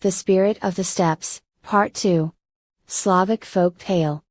The Spirit of the Steppes, Part 2. Slavic Folktale.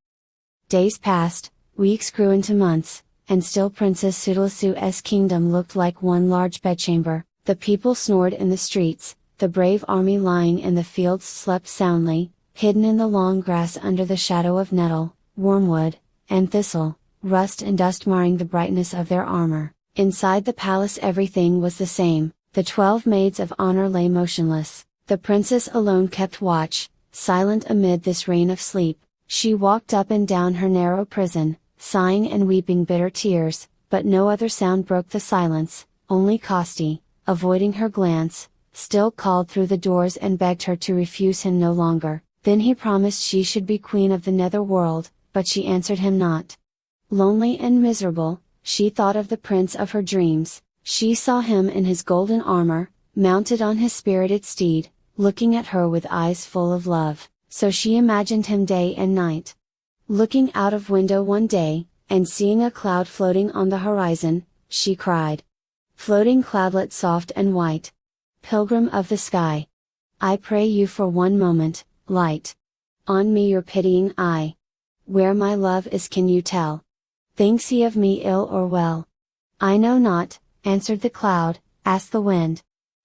Days passed, weeks grew into months, and still Princess Sudalisu's kingdom looked like one large bedchamber. The people snored in the streets, the brave army lying in the fields slept soundly, hidden in the long grass under the shadow of nettle, wormwood, and thistle, rust and dust marring the brightness of their armor. Inside the palace everything was the same. The 12 maids of honor lay motionless. The princess alone kept watch, silent amid this rain of sleep. She walked up and down her narrow prison, sighing and weeping bitter tears, but no other sound broke the silence. Only Kosti, avoiding her glance, still called through the doors and begged her to refuse him no longer. Then he promised she should be queen of the nether world, but she answered him not. Lonely and miserable, she thought of the prince of her dreams. She saw him in his golden armor, mounted on his spirited steed, looking at her with eyes full of love. So she imagined him day and night. Looking out of window one day, and seeing a cloud floating on the horizon, she cried. Floating cloudlet soft and white, pilgrim of the sky, I pray you for one moment, light on me your pitying eye. Where my love is can you tell? Thinks he of me ill or well? I know not, answered the cloud. Asked the wind.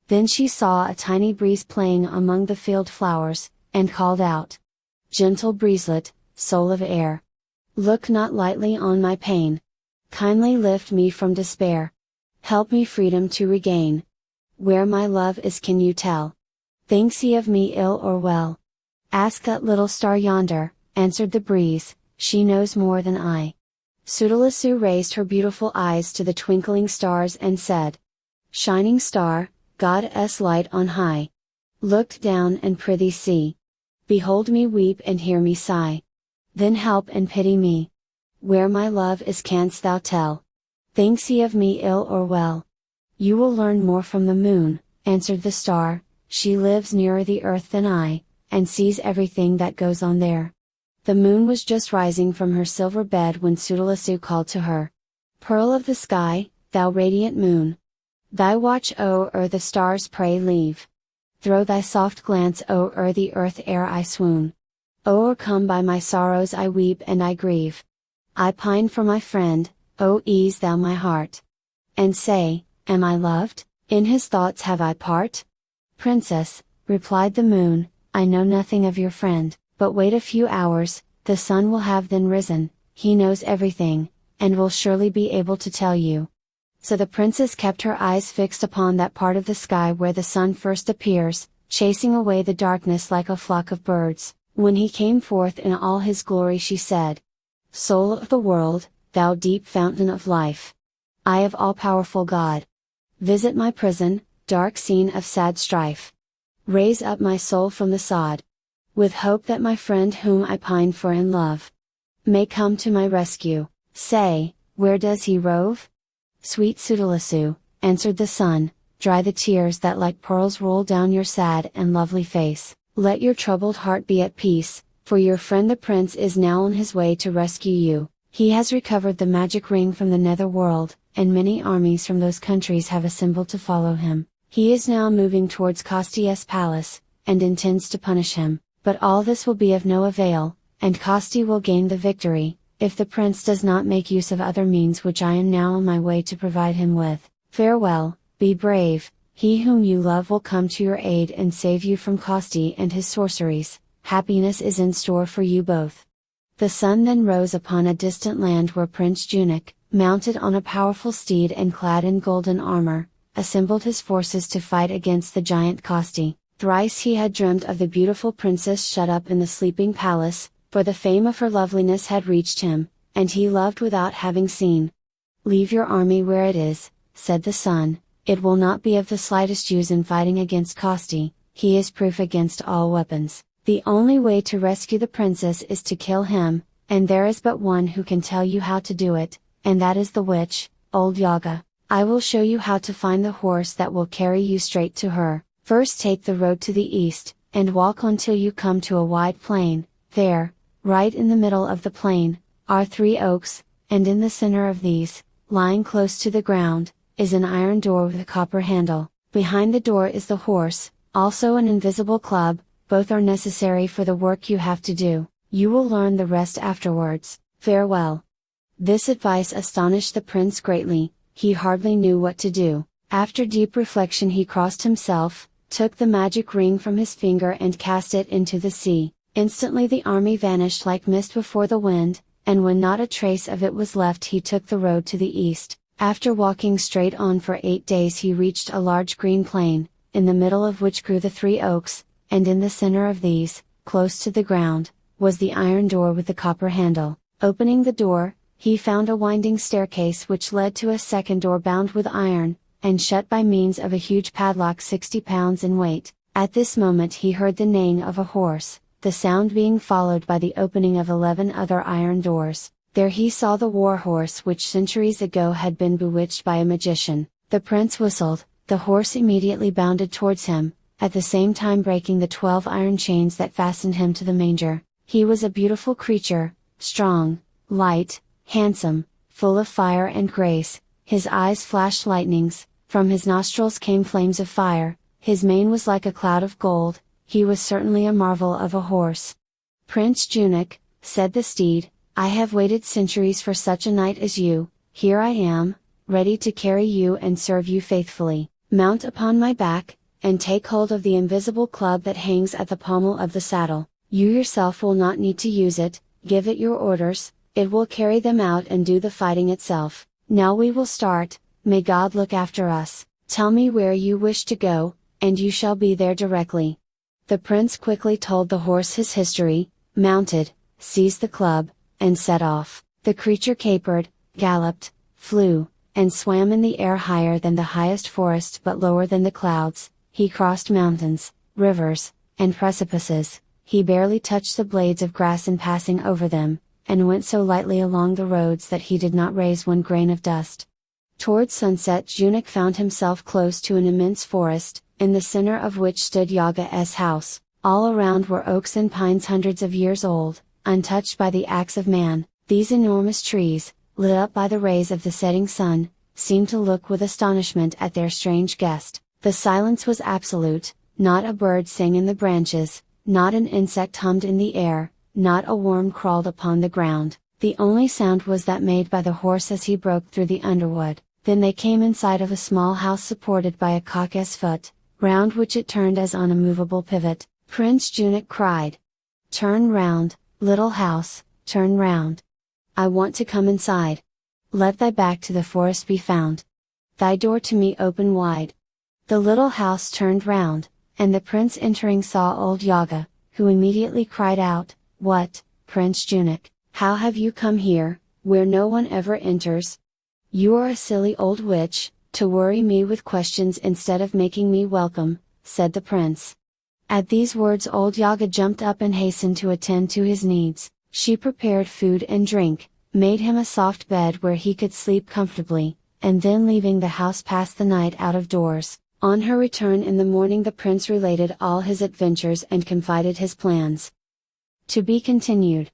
Then she saw a tiny breeze playing among the field flowers, and called out. Gentle breezelet, soul of air, look not lightly on my pain. Kindly lift me from despair. Help me freedom to regain. Where my love is can you tell? Thinks he of me ill or well? Ask that little star yonder, answered the breeze, she knows more than I. Sudalisu raised her beautiful eyes to the twinkling stars and said. Shining star, goddess light on high, look down and prithee see. Behold me weep and hear me sigh. Then help and pity me. Where my love is canst thou tell? Thinks he of me ill or well? You will learn more from the moon, answered the star, she lives nearer the earth than I, and sees everything that goes on there. The moon was just rising from her silver bed when Sudalisu called to her. Pearl of the sky, thou radiant moon, thy watch o'er the stars pray leave. Throw thy soft glance o'er the earth ere I swoon. O'ercome by my sorrows I weep and I grieve. I pine for my friend, O ease thou my heart. And say, am I loved? In his thoughts have I part? Princess, replied the moon, I know nothing of your friend, but wait a few hours, the sun will have then risen, he knows everything, and will surely be able to tell you. So the princess kept her eyes fixed upon that part of the sky where the sun first appears, chasing away the darkness like a flock of birds. When he came forth in all his glory she said. Soul of the world, thou deep fountain of life, eye of all-powerful God, visit my prison, dark scene of sad strife. Raise up my soul from the sod, with hope that my friend whom I pine for in love, may come to my rescue. Say, where does he rove? Sweet Sudalisu, answered the sun, dry the tears that like pearls roll down your sad and lovely face. Let your troubled heart be at peace, for your friend the prince is now on his way to rescue you. He has recovered the magic ring from the nether world, and many armies from those countries have assembled to follow him. He is now moving towards Kosti's palace, and intends to punish him, but all this will be of no avail, and Kosti will gain the victory, if the prince does not make use of other means which I am now on my way to provide him with. Farewell, be brave, he whom you love will come to your aid and save you from Kosti and his sorceries. Happiness is in store for you both. The sun then rose upon a distant land where Prince Junik, mounted on a powerful steed and clad in golden armor, assembled his forces to fight against the giant Kosti. Thrice he had dreamt of the beautiful princess shut up in the sleeping palace, for the fame of her loveliness had reached him, and he loved without having seen. Leave your army where it is, said the sun, it will not be of the slightest use in fighting against Kosti, he is proof against all weapons. The only way to rescue the princess is to kill him, and there is but one who can tell you how to do it, and that is the witch, old Yaga. I will show you how to find the horse that will carry you straight to her. First take the road to the east, and walk on till you come to a wide plain. There, right in the middle of the plain, are 3 oaks, and in the center of these, lying close to the ground, is an iron door with a copper handle. Behind the door is the horse, Also an invisible club. Both are necessary for the work you have to do. You will learn the rest afterwards. Farewell." This advice astonished the prince greatly. He hardly knew what to do. After deep reflection he crossed himself, took the magic ring from his finger and cast it into the sea. Instantly the army vanished like mist before the wind, and when not a trace of it was left he took the road to the east. After walking straight on for 8 days he reached a large green plain, in the middle of which grew the 3 oaks, and in the center of these, close to the ground, was the iron door with the copper handle. Opening the door, he found a winding staircase which led to a second door bound with iron, and shut by means of a huge padlock 60 pounds in weight. At this moment he heard the neighing of a horse, the sound being followed by the opening of 11 other iron doors. There he saw the war horse which centuries ago had been bewitched by a magician. The prince whistled, the horse immediately bounded towards him, at the same time breaking the 12 iron chains that fastened him to the manger. He was a beautiful creature, strong, light, handsome, full of fire and grace. His eyes flashed lightnings, from his nostrils came flames of fire, his mane was like a cloud of gold. He was certainly a marvel of a horse. "Prince Junik," said the steed, "I have waited centuries for such a knight as you. Here I am, ready to carry you and serve you faithfully. Mount upon my back, and take hold of the invisible club that hangs at the pommel of the saddle. You yourself will not need to use it, give it your orders, it will carry them out and do the fighting itself. Now we will start, may God look after us. Tell me where you wish to go, and you shall be there directly." The prince quickly told the horse his history, mounted, seized the club, and set off. The creature capered, galloped, flew, and swam in the air higher than the highest forest but lower than the clouds. He crossed mountains, rivers, and precipices. He barely touched the blades of grass in passing over them, and went so lightly along the roads that he did not raise one grain of dust. Towards sunset Junik found himself close to an immense forest, in the center of which stood Yaga's house. All around were oaks and pines hundreds of years old, untouched by the axe of man. These enormous trees, lit up by the rays of the setting sun, seemed to look with astonishment at their strange guest. The silence was absolute, not a bird sang in the branches, not an insect hummed in the air, not a worm crawled upon the ground. The only sound was that made by the horse as he broke through the underwood. Then they came in sight of a small house supported by a cock's foot, round which it turned as on a movable pivot. Prince Junik cried, "Turn round, little house, turn round. I want to come inside. Let thy back to the forest be found. Thy door to me open wide." The little house turned round, and the prince entering saw old Yaga, who immediately cried out, "What, Prince Junik, how have you come here, where no one ever enters? You are a silly old witch, to worry me with questions instead of making me welcome," said the prince. At these words old Yaga jumped up and hastened to attend to his needs. She prepared food and drink, made him a soft bed where he could sleep comfortably, and then leaving the house passed the night out of doors. On her return in the morning the prince related all his adventures and confided his plans. To be continued.